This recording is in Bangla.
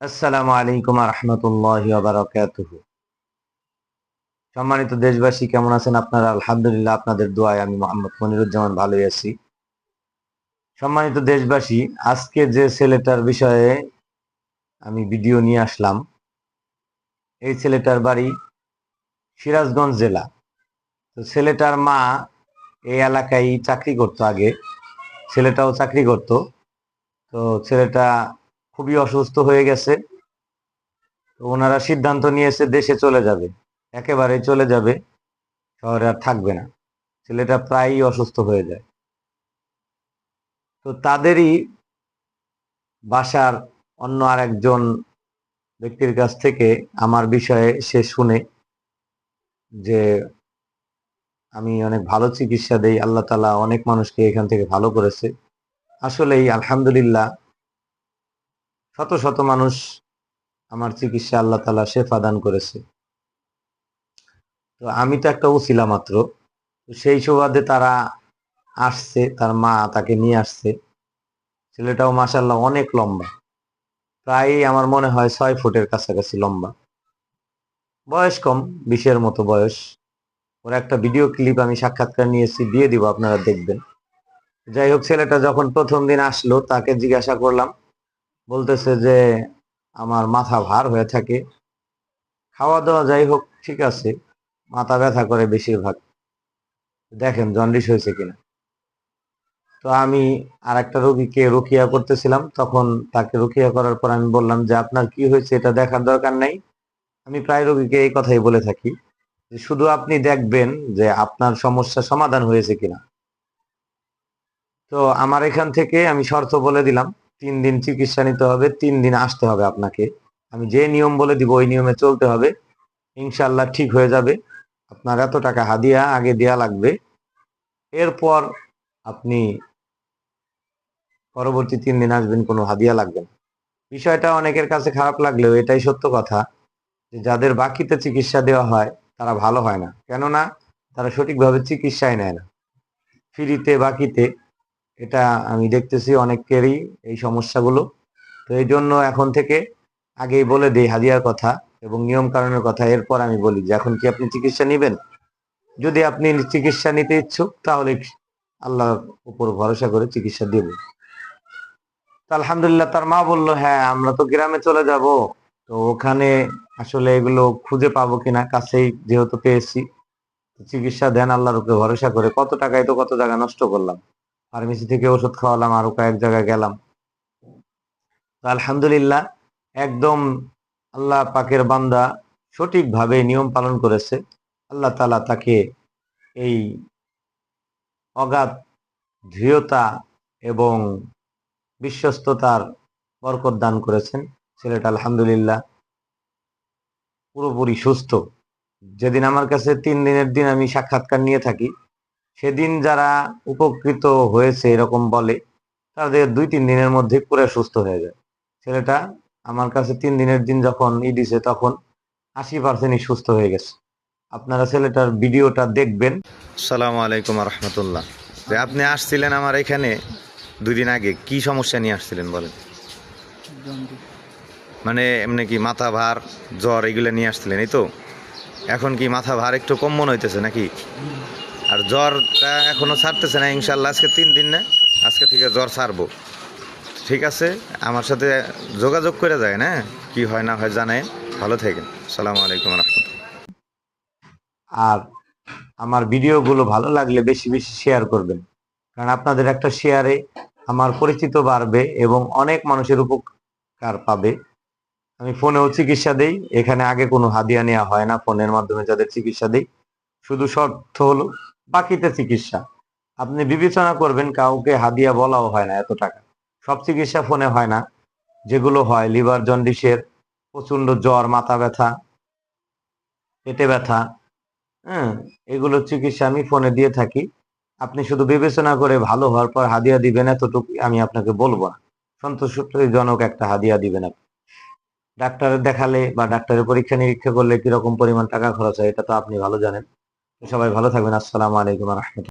আসসালামু আলাইকুম রহমতুল্লাহি ওয়া বারাকাতুহু। সম্মানিত দেশবাসী, কেমন আছেন আপনারা? আলহামদুলিল্লাহ, আপনাদের দোয়ায় আমি মোহাম্মদ মনিরুজ্জামান ভালোই আছি। সম্মানিত দেশবাসী, আজকে যে ছেলেটার বিষয়ে আমি ভিডিও নিয়ে আসলাম, এই ছেলেটার বাড়ি সিরাজগঞ্জ জেলা। তো ছেলেটার মা এই এলাকায় চাকরি করতো আগে, ছেলেটাও চাকরি করত। তো ছেলেটা খুবই অসুস্থ হয়ে গেছে। তো ওনারা সিদ্ধান্ত নিয়েছে দেশে চলে যাবে, একেবারে চলে যাবে, শহরে আর থাকবে না। ছেলেটা প্রায়ই অসুস্থ হয়ে যায়। তো তাদেরই বাসার অন্য আরেকজন ব্যক্তির কাছ থেকে আমার বিষয়ে সে শুনে যে আমি অনেক ভালো চিকিৎসা দেই, আল্লাহ তাআলা অনেক মানুষকে এখান থেকে ভালো করেছে। আসলেই আলহামদুলিল্লাহ, শত শত মানুষ আমার চিকিৎসা আল্লাহ তাআলা শেফা দান করেছে। তো আমি তো একটা উছিলা মাত্র। তো সেই সুবাদে তারা আসছে, তার মা তাকে নিয়ে আসছে। ছেলেটাও মাশাআল্লাহ অনেক লম্বা, প্রায় আমার মনে হয় 6 ফুটের কাছাকাছি লম্বা। বয়স কম, 20-এর মতো বয়স। ওর একটা ভিডিও ক্লিপ আমি সাক্ষাৎকার নিয়েছি, দিয়ে দিব, আপনারা দেখবেন। যাই হোক, ছেলেটা যখন প্রথম দিন আসলো তাকে জিজ্ঞাসা করলাম, বলতেছে যে আমার মাথা ভার হয়ে থাকে, খাওয়া দাওয়া যাই হোক ঠিক আছে, মাথা ব্যথা করে বেশিরভাগ, দেখেন জন্ডিস হয়েছে কিনা। তো আমি আর একটা রোগীকে রুকিয়া করতেছিলাম, তখন তাকে রুকিয়া করার পর আমি বললাম যে আপনার কি হয়েছে এটা দেখার দরকার নাই। আমি প্রায় রোগীকে এই কথাই বলে থাকি যে শুধু আপনি দেখবেন যে আপনার সমস্যা সমাধান হয়েছে কিনা। তো আমার এখান থেকে আমি শর্ত বলে দিলাম, 3 দিন চিকিৎসা নিতে হবে, 3 দিন আসতে হবে আপনাকে। আমি যে নিয়ম বলে দিব ওই নিয়মে চলতে হবে, ইনশাল্লাহ ঠিক হয়ে যাবে। আপনার এত টাকা হাদিয়া আগে দেয়া লাগবে, এরপর আপনি পরবর্তী 3 দিন আসবেন, কোনো হাদিয়া লাগবে না। বিষয়টা অনেকের কাছে খারাপ লাগলেও এটাই সত্য কথা যে যাদের বাকিতে চিকিৎসা দেওয়া হয় তারা ভালো হয় না, কেননা তারা সঠিকভাবে চিকিৎসাই নেয় না, ফ্রিতে বাকিতে। এটা আমি দেখতেছি অনেকেরই এই সমস্যাগুলো। তো এই জন্য এখন থেকে আগেই বলে দিই হাদিয়ার কথা এবং নিয়ম কানুনের কথা, এরপর আমি বলি যে এখন কি আপনি চিকিৎসা নেবেন। যদি আপনি চিকিৎসা নিতে ইচ্ছুক তাহলে আল্লাহর উপর ভরসা করে চিকিৎসা দেব। তো আলহামদুলিল্লাহ, তার মা বলল হ্যাঁ আমরা তো গ্রামে চলে যাব, তো ওখানে আসলে এগুলো খুঁজে পাবো কিনা, কাছেই যেহেতু পেয়েছি, চিকিৎসা দেন আল্লাহর উপরে ভরসা করে। কত টাকায় তো কত জায়গা নষ্ট করলাম, ফার্মেসি থেকে ওষুধ খাওয়ালাম, আরো কয়েক জায়গায় গেলাম। তো আলহামদুলিল্লাহ, একদম আল্লাহ পাকের বান্দা সঠিকভাবে নিয়ম পালন করেছে। আল্লাহ তাআলা তাকে এই অগাধ দৃঢ়তা এবং বিশ্বস্ততার বরকত দান করেছেন। ছেলেটা আলহামদুলিল্লাহ পুরোপুরি সুস্থ। যেদিন আমার কাছে 3 দিনের দিন আমি সাক্ষাৎকার নিয়ে থাকি, সেদিন যারা উপকৃত হয়েছে এরকম বলে, তাদের 2-3 দিনের মধ্যে পুরো সুস্থ হয়ে যায়। ছেলেটা আমার কাছে 3 দিনের দিন যখন দিছে তখন 80%ই সুস্থ হয়ে গেছে। আপনারা ছেলেটার ভিডিওটা দেখবেন। আসসালামু আলাইকুম রহমতুল্লাহ। যে আপনি আসছিলেন আমার এখানে 2 দিন আগে, কি সমস্যা নিয়ে আসছিলেন বলেন? মানে এমনি কি মাথা ভার, জ্বর এগুলো নিয়ে আসছিলেন, এই তো? এখন কি মাথা ভার একটু কম মনে হইতেছে নাকি? আর জ্বরটা এখনো ছাড়তেছে না? ইনশাল্লাহ আজকে 3 দিন না, আজকে থেকে জ্বর ছাড়বো। ঠিক আছে, আমার সাথে যোগাযোগ করে যায় না, কি হয় না হয় জানায়। ভালো থাকেন। আসসালামু আলাইকুম রহমতুল্লাহ। আর আমার ভিডিওগুলো ভালো লাগলে বেশি বেশি শেয়ার করবেন, কারণ আপনাদের একটা শেয়ারে আমার পরিচিত বাড়বে এবং অনেক মানুষের উপকার পাবে। আমি ফোনেও চিকিৎসা দেই, এখানে আগে কোনো হাদিয়া নেওয়া হয় না, ফোনের মাধ্যমে যাদের চিকিৎসা দেই। শুধু শর্ত হলো বাকিতে চিকিৎসা। আপনি বিবেচনা করবেন, কাউকে হাদিয়া বলাও হয় না এত টাকা। সব চিকিৎসা ফোনে হয় না, যেগুলো হয় লিভার জন্ডিসের, প্রচন্ড জ্বর, মাথা ব্যথা, পেটে ব্যথা, হ্যাঁ, এগুলোর চিকিৎসা আমি ফোনে দিয়ে থাকি। আপনি শুধু বিবেচনা করে ভালো হওয়ার পর হাদিয়া দিবেন, এতটুকু আমি আপনাকে বলবো না। সন্তোষজনক একটা হাদিয়া দিবেন আপনি। ডাক্তারের দেখালে বা ডাক্তারের পরীক্ষা নিরীক্ষা করলে কিরকম পরিমাণ টাকা খরচ হয় এটা তো আপনি ভালো জানেন। সবাই ভালো থাকবেন। আসসালামু আলাইকুম রহমতুল্লাহ।